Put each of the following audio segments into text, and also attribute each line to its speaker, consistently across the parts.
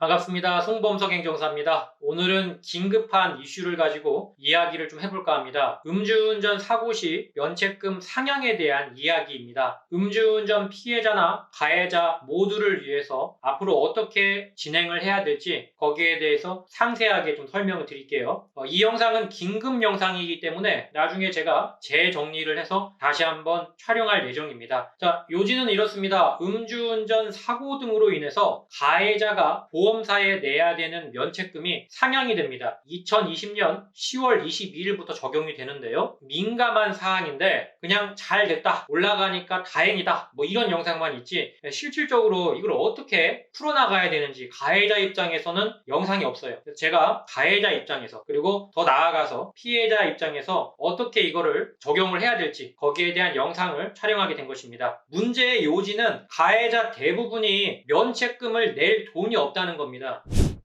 Speaker 1: 반갑습니다. 송범석 행정사입니다. 오늘은 긴급한 이슈를 가지고 이야기를 좀 해볼까 합니다. 음주운전 사고 시 면책금 상향에 대한 이야기입니다. 음주운전 피해자나 가해자 모두를 위해서 앞으로 어떻게 진행을 해야 될지 거기에 대해서 상세하게 좀 설명을 드릴게요. 이 영상은 긴급 영상이기 때문에 나중에 제가 재정리를 해서 다시 한번 촬영할 예정입니다. 자, 요지는 이렇습니다. 음주운전 사고 등으로 인해서 가해자가 보험사에 내야 되는 면책금이 상향이 됩니다. 2020년 10월 22일부터 적용이 되는데요. 민감한 사항인데 그냥 잘 됐다, 올라가니까 다행이다, 뭐 이런 영상만 있지 실질적으로 이걸 어떻게 풀어나가야 되는지 가해자 입장에서는 영상이 없어요. 제가 가해자 입장에서 그리고 더 나아가서 피해자 입장에서 어떻게 이거를 적용을 해야 될지 거기에 대한 영상을 촬영하게 된 것입니다. 문제의 요지는 가해자 대부분이 면책금을 낼 돈이 없다는 겁니다.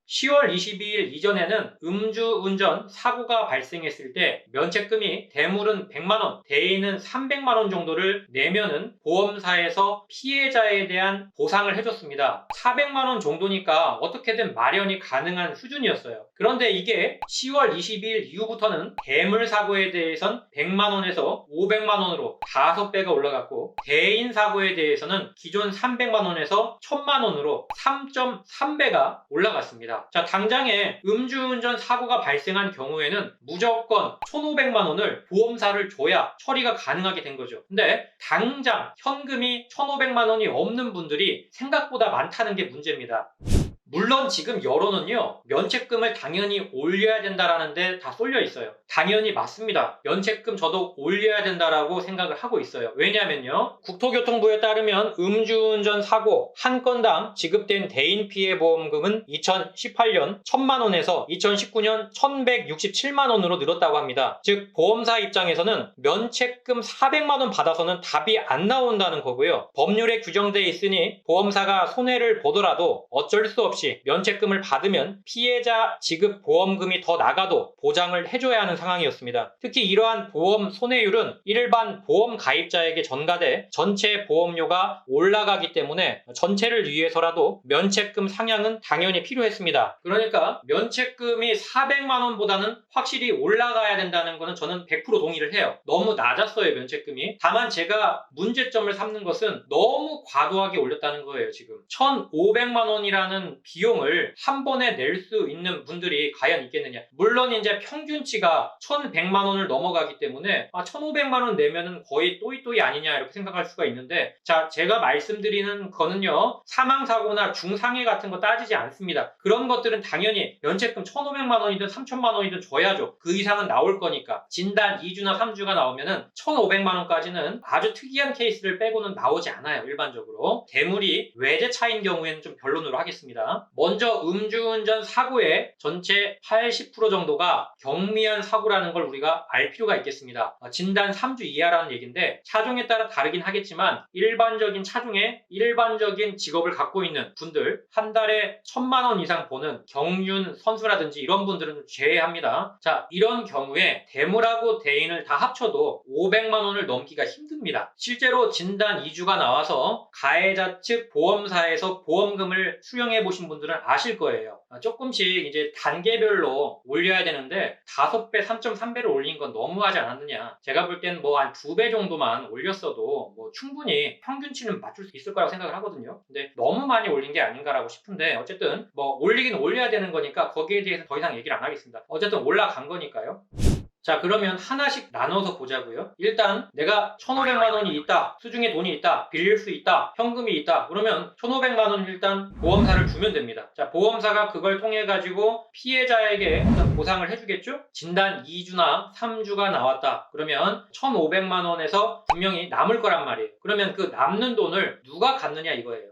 Speaker 1: 10월 22일 이전에는 음주운전 사고가 발생했을 때 면책금이 대물은 100만원, 대인은 300만원 정도를 내면은 보험사에서 피해자에 대한 보상을 해줬습니다. 400만원 정도니까 어떻게든 마련이 가능한 수준이었어요. 그런데 이게 10월 22일 이후부터는 대물 사고에 대해선 100만원에서 500만원으로 5배가 올라갔고, 대인 사고에 대해서는 기존 300만원에서 1000만원으로 3.3배가 올라갔습니다. 자, 당장에 음주운전 사고가 발생한 경우에는 무조건 1,500만원을 보험사를 줘야 처리가 가능하게 된 거죠. 근데 당장 현금이 1,500만원이 없는 분들이 생각보다 많다는 게 문제입니다. 물론 지금 여론은요, 면책금을 당연히 올려야 된다라는 데 다 쏠려 있어요. 당연히 맞습니다. 면책금 저도 올려야 된다라고 생각을 하고 있어요. 왜냐면요, 국토교통부에 따르면 음주운전 사고 한 건당 지급된 대인 피해 보험금은 2018년 1,000만원에서 2019년 1,167만원으로 늘었다고 합니다. 즉 보험사 입장에서는 면책금 400만원 받아서는 답이 안 나온다는 거고요. 법률에 규정돼 있으니 보험사가 손해를 보더라도 어쩔 수 없이 면책금을 받으면 피해자 지급 보험금이 더 나가도 보장을 해줘야 하는 상황이었습니다. 특히 이러한 보험 손해율은 일반 보험 가입자에게 전가돼 전체 보험료가 올라가기 때문에 전체를 위해서라도 면책금 상향은 당연히 필요했습니다. 그러니까 면책금이 400만원보다는 확실히 올라가야 된다는 것은 저는 100% 동의를 해요. 너무 낮았어요, 면책금이. 다만 제가 문제점을 삼는 것은 너무 과도하게 올렸다는 거예요. 지금 1,500만원이라는 비용을 한 번에 낼 수 있는 분들이 과연 있겠느냐. 물론 이제 평균치가 1,100만원을 넘어가기 때문에 1,500만원 내면은 거의 또이또이 아니냐 이렇게 생각할 수가 있는데, 자, 제가 말씀드리는 거는요, 사망사고나 중상해 같은 거 따지지 않습니다. 그런 것들은 당연히 면책금 1,500만원이든 3,000만원이든 줘야죠. 그 이상은 나올 거니까. 진단 2주나 3주가 나오면은 1,500만원까지는 아주 특이한 케이스를 빼고는 나오지 않아요. 일반적으로 대물이 외제차인 경우에는 좀 변론으로 하겠습니다. 먼저 음주운전 사고의 전체 80% 정도가 경미한 사고라는 걸 우리가 알 필요가 있겠습니다. 진단 3주 이하라는 얘기인데 차종에 따라 다르긴 하겠지만 일반적인 차종에 일반적인 직업을 갖고 있는 분들, 한 달에 1,000만원 이상 버는 경륜 선수라든지 이런 분들은 제외합니다. 자, 이런 경우에 대물하고 대인을 다 합쳐도 500만원을 넘기가 힘듭니다. 실제로 진단 2주가 나와서 가해자 측 보험사에서 보험금을 수령해 보신 분들은 아실 거예요. 조금씩 이제 단계별로 올려야 되는데 5배, 3.3배를 올린 건 너무하지 않았느냐. 제가 볼 땐 뭐 한 2배 정도만 올렸어도 뭐 충분히 평균치는 맞출 수 있을 거라고 생각을 하거든요. 근데 너무 많이 올린 게 아닌가라고 싶은데 어쨌든 뭐 올리긴 올려야 되는 거니까 거기에 대해서 더 이상 얘기를 안 하겠습니다. 어쨌든 올라간 거니까요. 자, 그러면 하나씩 나눠서 보자고요. 일단 내가 1,500만원이 있다, 수중에 돈이 있다, 빌릴 수 있다, 현금이 있다, 그러면 1,500만원 일단 보험사를 주면 됩니다. 자, 보험사가 그걸 통해 가지고 피해자에게 어떤 보상을 해주겠죠? 진단 2주나 3주가 나왔다 그러면 1,500만원에서 분명히 남을 거란 말이에요. 그러면 그 남는 돈을 누가 갖느냐 이거예요.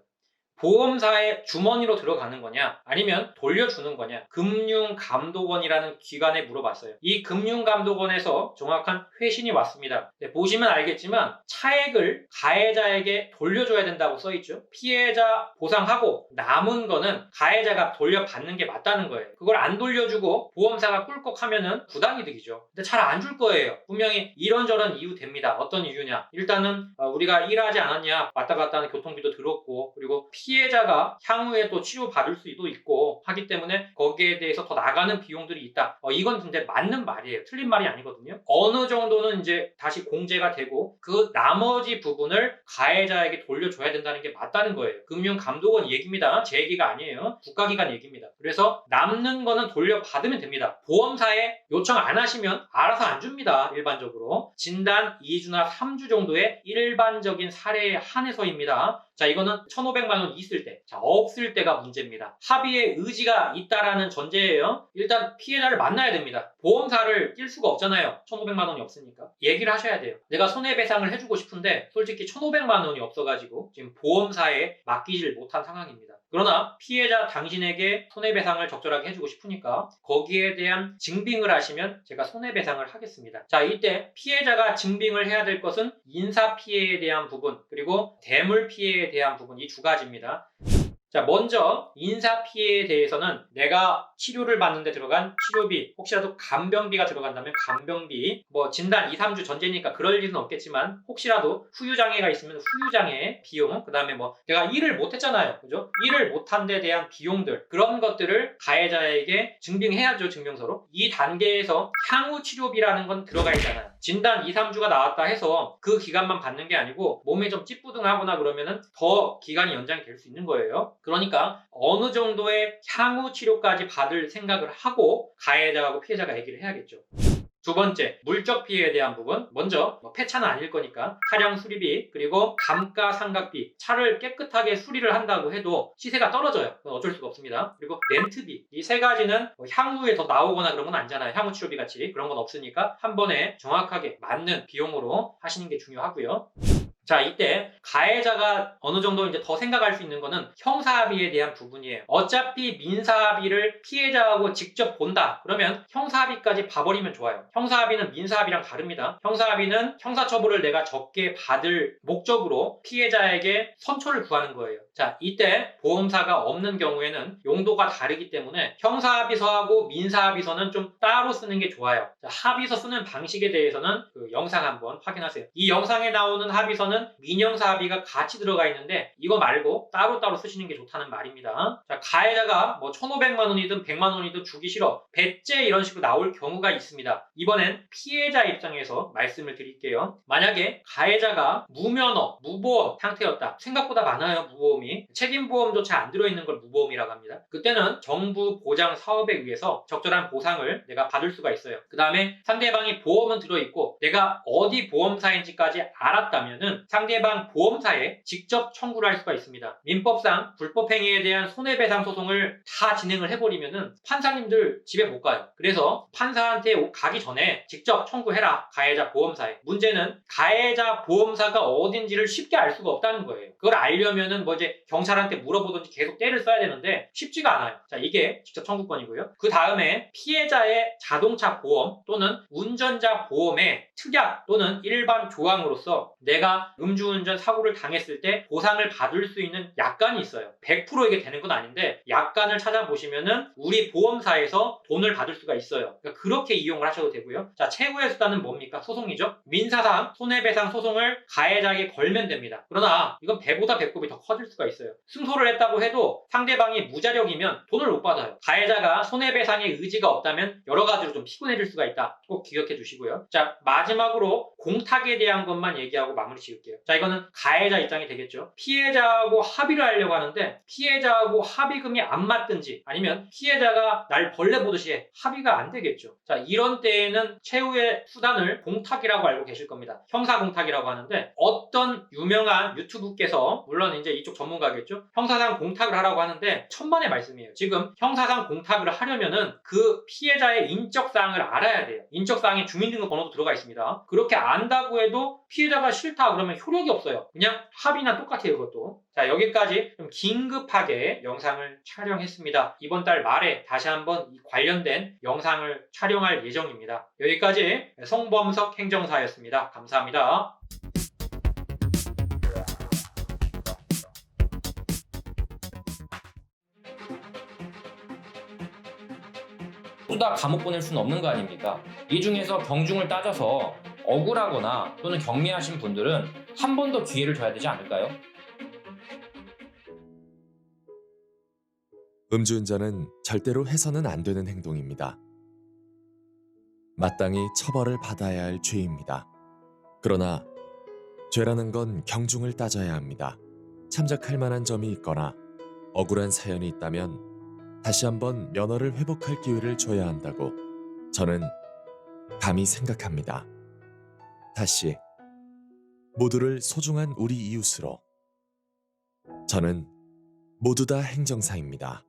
Speaker 1: 보험사의 주머니로 들어가는 거냐 아니면 돌려주는 거냐. 금융감독원이라는 기관에 물어봤어요. 이 금융감독원에서 정확한 회신이 왔습니다. 네, 보시면 알겠지만 차액을 가해자에게 돌려줘야 된다고 써있죠. 피해자 보상하고 남은 거는 가해자가 돌려받는 게 맞다는 거예요. 그걸 안 돌려주고 보험사가 꿀꺽하면은 부당이득이죠. 근데 잘 안 줄 거예요. 분명히 이런저런 이유 됩니다. 어떤 이유냐, 일단은 우리가 일하지 않았냐, 왔다 갔다 하는 교통비도 들었고, 그리고 피해자가 향후에 또 치료받을 수도 있고 하기 때문에 거기에 대해서 더 나가는 비용들이 있다. 이건 근데 맞는 말이에요. 틀린 말이 아니거든요. 어느 정도는 이제 다시 공제가 되고 그 나머지 부분을 가해자에게 돌려줘야 된다는 게 맞다는 거예요. 금융감독원 얘기입니다. 제 얘기가 아니에요. 국가기관 얘기입니다. 그래서 남는 거는 돌려받으면 됩니다. 보험사에 요청 안 하시면 알아서 안 줍니다. 일반적으로. 진단 2주나 3주 정도의 일반적인 사례에 한해서입니다. 자, 이거는 1,500만 원 있을 때, 자, 없을 때가 문제입니다. 합의의 의지가 있다라는 전제예요. 일단 피해자를 만나야 됩니다. 보험사를 뛸 수가 없잖아요. 1,500만 원이 없으니까. 얘기를 하셔야 돼요. 내가 손해배상을 해주고 싶은데 솔직히 1,500만 원이 없어가지고 지금 보험사에 맡기질 못한 상황입니다. 그러나 피해자 당신에게 손해배상을 적절하게 해주고 싶으니까 거기에 대한 증빙을 하시면 제가 손해배상을 하겠습니다. 자, 이때 피해자가 증빙을 해야 될 것은 인사피해에 대한 부분 그리고 대물피해에 대한 부분 이 두 가지입니다. 자, 먼저 인사피해에 대해서는 내가 치료를 받는데 들어간 치료비, 혹시라도 간병비가 들어간다면 간병비, 진단 2, 3주 전제니까 그럴 일은 없겠지만 혹시라도 후유장애가 있으면 후유장애 비용, 그 다음에 내가 일을 못했잖아요. 그죠? 일을 못한 데 대한 비용들, 그런 것들을 가해자에게 증빙해야죠. 증명서로. 이 단계에서 향후 치료비라는 건 들어가 있잖아요. 진단 2, 3주가 나왔다 해서 그 기간만 받는 게 아니고 몸이 좀 찌뿌둥하거나 그러면은 더 기간이 연장이 될 수 있는 거예요. 그러니까 어느 정도의 향후 치료까지 받을 생각을 하고 가해자하고 피해자가 얘기를 해야겠죠. 두 번째, 물적 피해에 대한 부분. 먼저 폐차는 아닐 거니까 차량 수리비 그리고 감가상각비, 차를 깨끗하게 수리를 한다고 해도 시세가 떨어져요. 그건 어쩔 수가 없습니다. 그리고 렌트비, 이 세 가지는 향후에 더 나오거나 그런 건 아니잖아요. 향후 치료비 같이 그런 건 없으니까 한 번에 정확하게 맞는 비용으로 하시는 게 중요하고요. 자, 이때 가해자가 어느 정도 이제 더 생각할 수 있는 거는 형사합의에 대한 부분이에요. 어차피 민사합의를 피해자하고 직접 본다. 그러면 형사합의까지 봐버리면 좋아요. 형사합의는 민사합의랑 다릅니다. 형사합의는 형사처벌을 내가 적게 받을 목적으로 피해자에게 선처를 구하는 거예요. 자, 이때 보험사가 없는 경우에는 용도가 다르기 때문에 형사합의서하고 민사합의서는 좀 따로 쓰는 게 좋아요. 자, 합의서 쓰는 방식에 대해서는 그 영상 한번 확인하세요. 이 영상에 나오는 합의서는 민형사 합의가 같이 들어가 있는데 이거 말고 따로따로 쓰시는 게 좋다는 말입니다. 자, 가해자가 1,500만 원이든 100만 원이든 주기 싫어, 배째 이런 식으로 나올 경우가 있습니다. 이번엔 피해자 입장에서 말씀을 드릴게요. 만약에 가해자가 무면허, 무보험 상태였다. 생각보다 많아요, 무보험이. 책임보험조차 안 들어있는 걸 무보험이라고 합니다. 그때는 정부 보장 사업에 의해서 적절한 보상을 내가 받을 수가 있어요. 그 다음에 상대방이 보험은 들어있고 내가 어디 보험사인지까지 알았다면은 상대방 보험사에 직접 청구를 할 수가 있습니다. 민법상 불법행위에 대한 손해배상 소송을 다 진행을 해버리면은 판사님들 집에 못 가요. 그래서 판사한테 가기 전에 직접 청구해라, 가해자 보험사에. 문제는 가해자 보험사가 어딘지를 쉽게 알 수가 없다는 거예요. 그걸 알려면은 이제 경찰한테 물어보든지 계속 떼를 써야 되는데 쉽지가 않아요. 자, 이게 직접 청구권이고요. 그 다음에 피해자의 자동차 보험 또는 운전자 보험의 특약 또는 일반 조항으로서 내가 음주운전 사고를 당했을 때 보상을 받을 수 있는 약관이 있어요. 100% 이게 되는 건 아닌데 약관을 찾아보시면은 우리 보험사에서 돈을 받을 수가 있어요. 그러니까 그렇게 이용을 하셔도 되고요. 자, 최후의 수단은 뭡니까? 소송이죠. 민사상 손해배상 소송을 가해자에게 걸면 됩니다. 그러나 이건 배보다 배꼽이 더 커질 수가 있어요. 승소를 했다고 해도 상대방이 무자력이면 돈을 못 받아요. 가해자가 손해배상의 의지가 없다면 여러 가지로 좀 피곤해질 수가 있다. 꼭 기억해 주시고요. 자, 마지막으로 공탁에 대한 것만 얘기하고 마무리 지을게요. 자, 이거는 가해자 입장이 되겠죠. 피해자하고 합의를 하려고 하는데 피해자하고 합의금이 안 맞든지 아니면 피해자가 날 벌레 보듯이 해. 합의가 안 되겠죠. 자, 이런 때에는 최후의 수단을 공탁이라고 알고 계실 겁니다. 형사 공탁이라고 하는데 어떤 유명한 유튜브께서, 물론 이제 이쪽 전문가겠죠, 형사상 공탁을 하라고 하는데 천만의 말씀이에요. 지금 형사상 공탁을 하려면은 그 피해자의 인적사항을 알아야 돼요. 인적사항에 주민등록번호도 들어가 있습니다. 그렇게 안다고 해도 피해자가 싫다 그러면 효력이 없어요. 그냥 합의나 똑같아요, 그것도. 자, 여기까지 좀 긴급하게 영상을 촬영했습니다. 이번 달 말에 다시 한번 이 관련된 영상을 촬영할 예정입니다. 여기까지 송범석 행정사였습니다. 감사합니다.
Speaker 2: 다 감옥 보낼 수는 없는 거 아닙니까? 이 중에서 경중을 따져서 억울하거나 또는 경미하신 분들은 한 번 더 기회를 줘야 되지 않을까요?
Speaker 3: 음주운전은 절대로 해서는 안 되는 행동입니다. 마땅히 처벌을 받아야 할 죄입니다. 그러나 죄라는 건 경중을 따져야 합니다. 참작할 만한 점이 있거나 억울한 사연이 있다면 다시 한번 면허를 회복할 기회를 줘야 한다고 저는 감히 생각합니다. 다시 모두를 소중한 우리 이웃으로 저는 모두 다 행정사입니다.